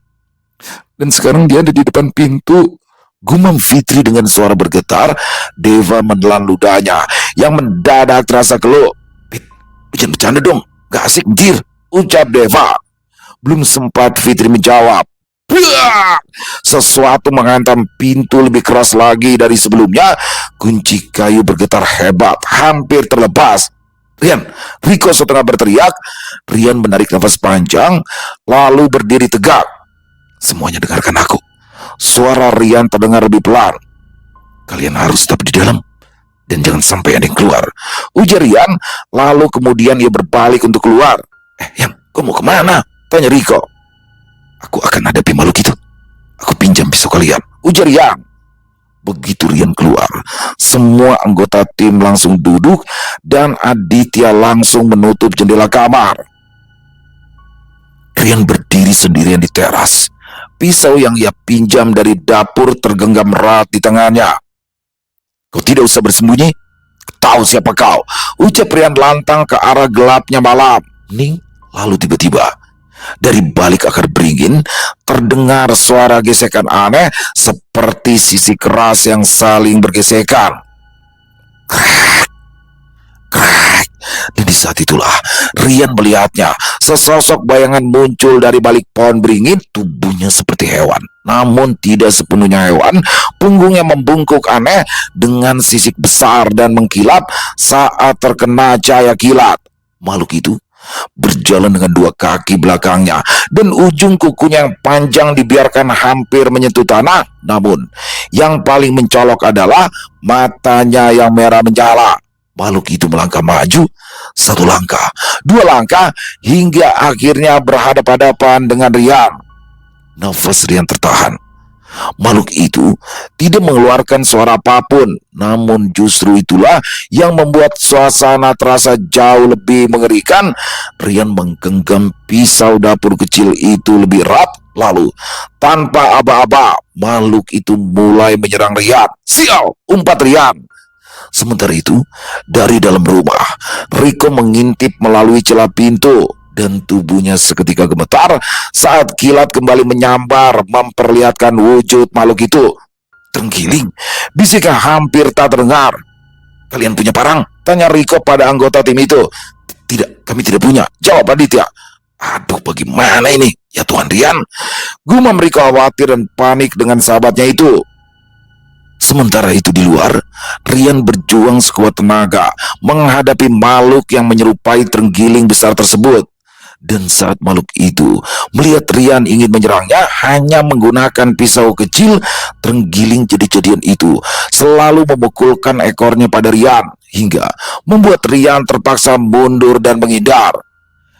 "Dan sekarang dia ada di depan pintu," gumam Fitri dengan suara bergetar. Deva menelan ludahnya yang mendadak terasa keluh. Jangan bercanda dong, gak asik anjir," ucap Deva. Belum sempat Fitri menjawab, sesuatu menghantam pintu lebih keras lagi dari sebelumnya. Kunci kayu bergetar hebat, hampir terlepas. "Rian!" Riko setengah berteriak. Rian menarik nafas panjang, lalu berdiri tegak. "Semuanya dengarkan aku." Suara Rian terdengar lebih pelan. "Kalian harus tetap di dalam dan jangan sampai ada yang keluar," ujar Rian. Lalu kemudian ia berbalik untuk keluar. "Yang, kau mau kemana?" tanya Riko. "Aku akan hadapi makhluk itu. Aku pinjam pisau kalian," ujar Rian. Begitu Rian keluar, semua anggota tim langsung duduk dan Aditya langsung menutup jendela kamar. Rian berdiri sendirian di teras. Pisau yang ia pinjam dari dapur tergenggam erat di tangannya. "Kau tidak usah bersembunyi. Tahu siapa kau?" ucap Rian lantang ke arah gelapnya malam. Ning, lalu tiba-tiba dari balik akar beringin terdengar suara gesekan aneh seperti sisi keras yang saling bergesekan. Krek, krek. Dan di saat itulah Rian melihatnya. Sesosok bayangan muncul dari balik pohon beringin. Tubuhnya seperti hewan, namun tidak sepenuhnya hewan. Punggungnya membungkuk aneh dengan sisik besar dan mengkilap saat terkena cahaya kilat. Makhluk itu berjalan dengan dua kaki belakangnya dan ujung kukunya yang panjang dibiarkan hampir menyentuh tanah. Namun yang paling mencolok adalah matanya yang merah menyala. Makhluk itu melangkah maju, satu langkah, dua langkah, hingga akhirnya berhadapan-hadapan dengan Rian. Nafas Rian tertahan. Makhluk itu tidak mengeluarkan suara apapun, namun justru itulah yang membuat suasana terasa jauh lebih mengerikan. Rian menggenggam pisau dapur kecil itu lebih erat, lalu tanpa aba-aba makhluk itu mulai menyerang Rian. "Sial!" umpat Rian. Sementara itu, dari dalam rumah, Riko mengintip melalui celah pintu dan tubuhnya seketika gemetar saat kilat kembali menyambar memperlihatkan wujud makhluk itu. "Terenggiling," bisiknya hampir tak terdengar. "Kalian punya parang?" tanya Riko pada anggota tim itu. "Tidak, kami tidak punya," jawab Aditya. "Aduh, bagaimana ini? Ya Tuhan, Rian," gumam Riko khawatir dan panik dengan sahabatnya itu. Sementara itu di luar, Rian berjuang sekuat tenaga menghadapi makhluk yang menyerupai terenggiling besar tersebut. Dan saat makhluk itu melihat Rian ingin menyerangnya hanya menggunakan pisau kecil, terenggiling jadi-jadian itu selalu memukulkan ekornya pada Rian hingga membuat Rian terpaksa mundur dan menghindar.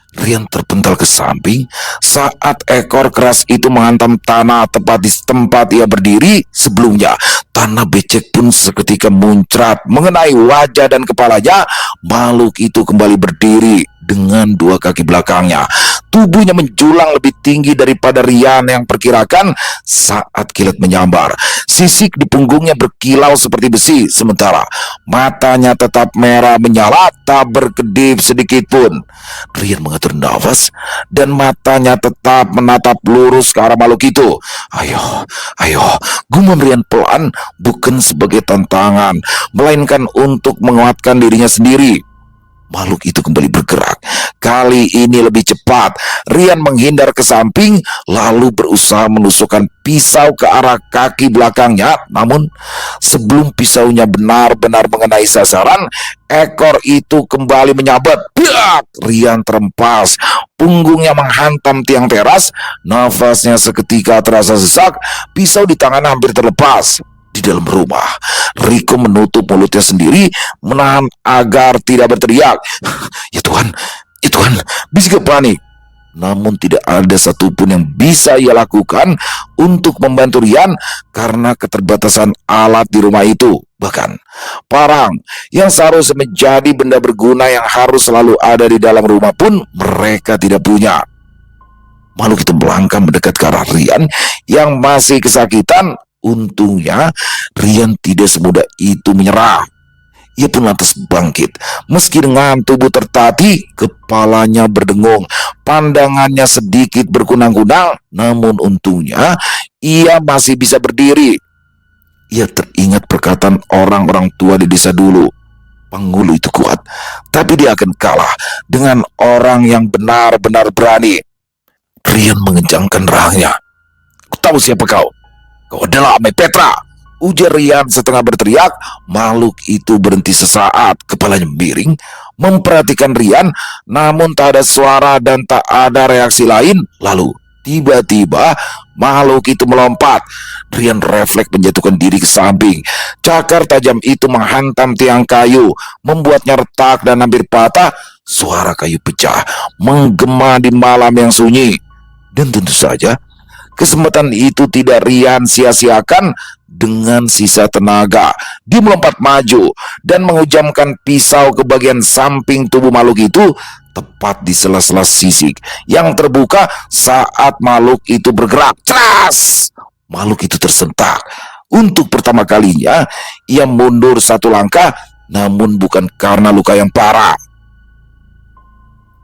Rian terpental ke samping saat ekor keras itu menghantam tanah tepat di tempat ia berdiri sebelumnya. Tanah becek pun seketika muncrat mengenai wajah dan kepalanya. Makhluk itu kembali berdiri dengan dua kaki belakangnya. Tubuhnya menjulang lebih tinggi daripada Rian yang perkirakan saat kilat menyambar. Sisik di punggungnya berkilau seperti besi, sementara matanya tetap merah menyala, tak berkedip sedikit pun. Rian mengatur nafas dan matanya tetap menatap lurus ke arah makhluk itu. Ayo, ayo, gumam Rian pelan, bukan sebagai tantangan, melainkan untuk menguatkan dirinya sendiri. Makhluk itu kembali bergerak. Kali ini lebih cepat. Rian menghindar ke samping, lalu berusaha menusukkan pisau ke arah kaki belakangnya. Namun, sebelum pisaunya benar-benar mengenai sasaran, ekor itu kembali menyabet. Biak! Rian terempas. Punggungnya menghantam tiang teras. Nafasnya seketika terasa sesak. Pisau di tangan hampir terlepas. Di dalam rumah, Riko menutup mulutnya sendiri, menahan agar tidak berteriak. Ya Tuhan, ya Tuhan, bisik panik. Namun tidak ada satupun yang bisa ia lakukan untuk membantu Rian karena keterbatasan alat di rumah itu. Bahkan parang yang seharusnya menjadi benda berguna yang harus selalu ada di dalam rumah pun mereka tidak punya. Makhluk itu melangkah mendekat ke arah Rian yang masih kesakitan. Untungnya Rian tidak semudah itu menyerah. Ia pun lantas bangkit. Meski dengan tubuh tertatih, kepalanya berdengung, pandangannya sedikit berkunang-kunang, namun untungnya ia masih bisa berdiri. Ia teringat perkataan orang-orang tua di desa dulu. Penghulu itu kuat, tapi dia akan kalah dengan orang yang benar-benar berani. Rian mengencangkan rahangnya. Aku tahu siapa kau. Kau adalah Ame Petra, ujar Rian setengah berteriak. Makhluk itu berhenti sesaat, kepalanya miring, memperhatikan Rian, namun tak ada suara dan tak ada reaksi lain. Lalu, tiba-tiba, makhluk itu melompat. Rian refleks menjatuhkan diri ke samping. Cakar tajam itu menghantam tiang kayu, membuatnya retak dan hampir patah. Suara kayu pecah, menggema di malam yang sunyi. Dan tentu saja, kesempatan itu tidak Rian sia-siakan. Dengan sisa tenaga, dia melompat maju dan menghujamkan pisau ke bagian samping tubuh makhluk itu, tepat di sela-sela sisik yang terbuka saat makhluk itu bergerak. Ceras! Makhluk itu tersentak. Untuk pertama kalinya, ia mundur satu langkah, namun bukan karena luka yang parah.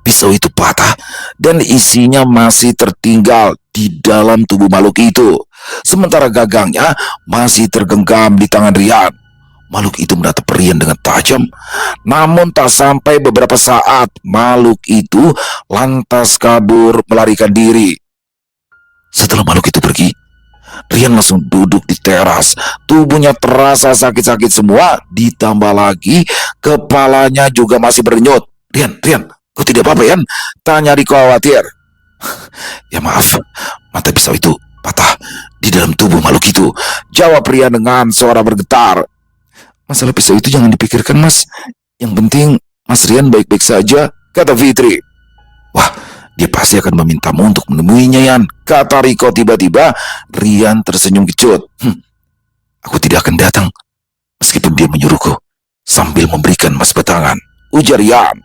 Pisau itu patah dan isinya masih tertinggal di dalam tubuh makhluk itu. Sementara gagangnya masih tergenggam di tangan Rian. Makhluk itu menatap Rian dengan tajam. Namun tak sampai beberapa saat, makhluk itu lantas kabur melarikan diri. Setelah makhluk itu pergi, Rian langsung duduk di teras. Tubuhnya terasa sakit-sakit semua. Ditambah lagi, kepalanya juga masih berdenyut. Rian, kau tidak apa-apa, Yan? Tanya Riko khawatir. Ya maaf, mata pisau itu patah di dalam tubuh makhluk itu, jawab Rian dengan suara bergetar. Masalah pisau itu jangan dipikirkan, Mas. Yang penting Mas Rian baik-baik saja, kata Fitri. Wah, dia pasti akan memintamu untuk menemuinya, Yan, kata Riko tiba-tiba. Rian tersenyum kecut. Aku tidak akan datang, meskipun dia menyuruhku, sambil memberikan mas batangan, ujar Yan.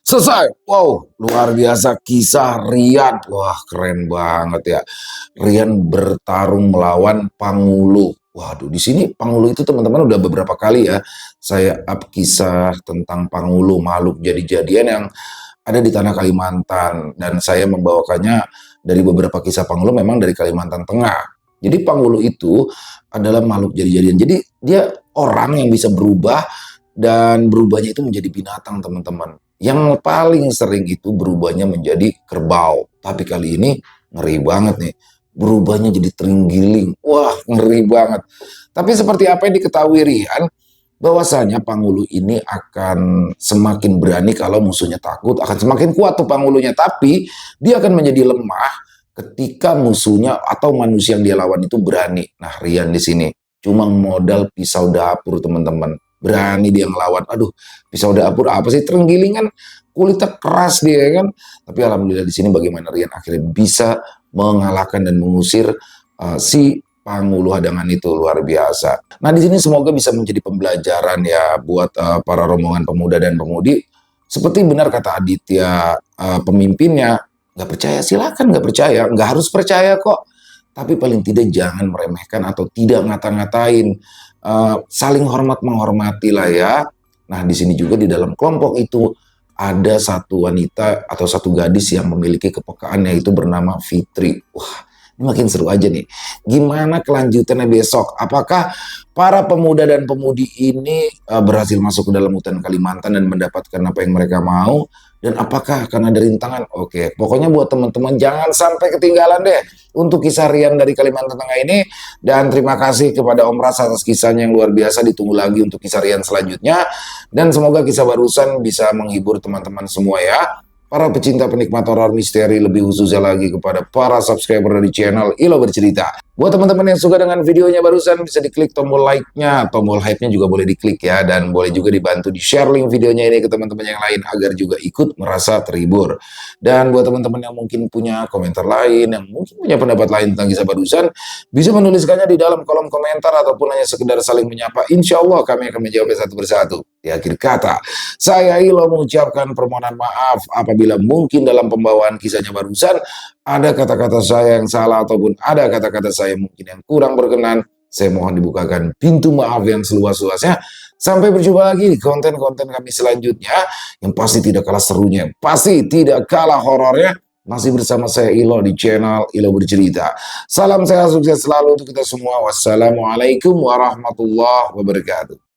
Selesai. Wow, luar biasa kisah Rian. Wah, keren banget ya. Rian bertarung melawan Pangulu. Waduh, di sini Pangulu itu teman-teman udah beberapa kali ya saya up kisah tentang Pangulu, makhluk jadi-jadian yang ada di tanah Kalimantan, dan saya membawakannya dari beberapa kisah Pangulu memang dari Kalimantan Tengah. Jadi Pangulu itu adalah makhluk jadi-jadian. Jadi dia orang yang bisa berubah, dan berubahnya itu menjadi binatang, teman-teman. Yang paling sering itu berubahnya menjadi kerbau. Tapi kali ini ngeri banget nih. berubahnya jadi terenggiling. Wah, ngeri banget. Tapi seperti apa yang diketahui Rian, bahwasanya Pangulu ini akan semakin berani kalau musuhnya takut, akan semakin kuat tuh Pangulunya. Tapi dia akan menjadi lemah ketika musuhnya atau manusia yang dia lawan itu berani. Nah, Rian di sini cuma modal pisau dapur teman-teman. Berani dia ngelawan. Aduh, pisau dapur apa sih? Terenggiling kan kulitnya keras dia kan. Tapi alhamdulillah di sini bagaimana Rian akhirnya bisa mengalahkan dan mengusir si Pangulu Hadangan itu, luar biasa. Nah, di sini semoga bisa menjadi pembelajaran ya buat para rombongan pemuda dan pemudi. Seperti benar kata Aditya, pemimpinnya, nggak percaya silakan nggak percaya, nggak harus percaya kok. Tapi paling tidak jangan meremehkan atau tidak ngata-ngatain. Saling hormat menghormati lah ya. Nah, di sini juga di dalam kelompok itu ada satu wanita atau satu gadis yang memiliki kepekaan, yaitu bernama Fitri. Wah, ini makin seru aja nih. Gimana kelanjutannya besok? Apakah para pemuda dan pemudi ini berhasil masuk ke dalam hutan Kalimantan dan mendapatkan apa yang mereka mau? Dan apakah akan ada rintangan? Oke, pokoknya buat teman-teman jangan sampai ketinggalan deh untuk kisah Rian dari Kalimantan Tengah ini. Dan terima kasih kepada Om Ras atas kisahnya yang luar biasa. Ditunggu lagi untuk kisah Rian selanjutnya. Dan semoga kisah barusan bisa menghibur teman-teman semua ya. Para pecinta penikmat horor misteri, lebih khususnya lagi kepada para subscriber dari channel Ilo Bercerita. Buat teman-teman yang suka dengan videonya barusan, bisa diklik tombol like-nya, tombol hype-nya juga boleh diklik ya, dan boleh juga dibantu di-share link videonya ini ke teman-teman yang lain agar juga ikut merasa terhibur. Dan buat teman-teman yang mungkin punya komentar lain, yang mungkin punya pendapat lain tentang kisah barusan, bisa menuliskannya di dalam kolom komentar ataupun hanya sekedar saling menyapa. Insya Allah kami akan menjawabnya satu persatu. Di akhir kata, saya Ilo mengucapkan permohonan maaf apabila mungkin dalam pembawaan kisahnya barusan ada kata-kata saya yang salah ataupun ada kata-kata saya mungkin yang kurang berkenan. Saya mohon dibukakan pintu maaf yang seluas-luasnya. Sampai berjumpa lagi di konten-konten kami selanjutnya yang pasti tidak kalah serunya, pasti tidak kalah horornya. Masih bersama saya Ilo di channel Ilo Bercerita. Salam sehat sukses selalu untuk kita semua. Wassalamualaikum warahmatullahi wabarakatuh.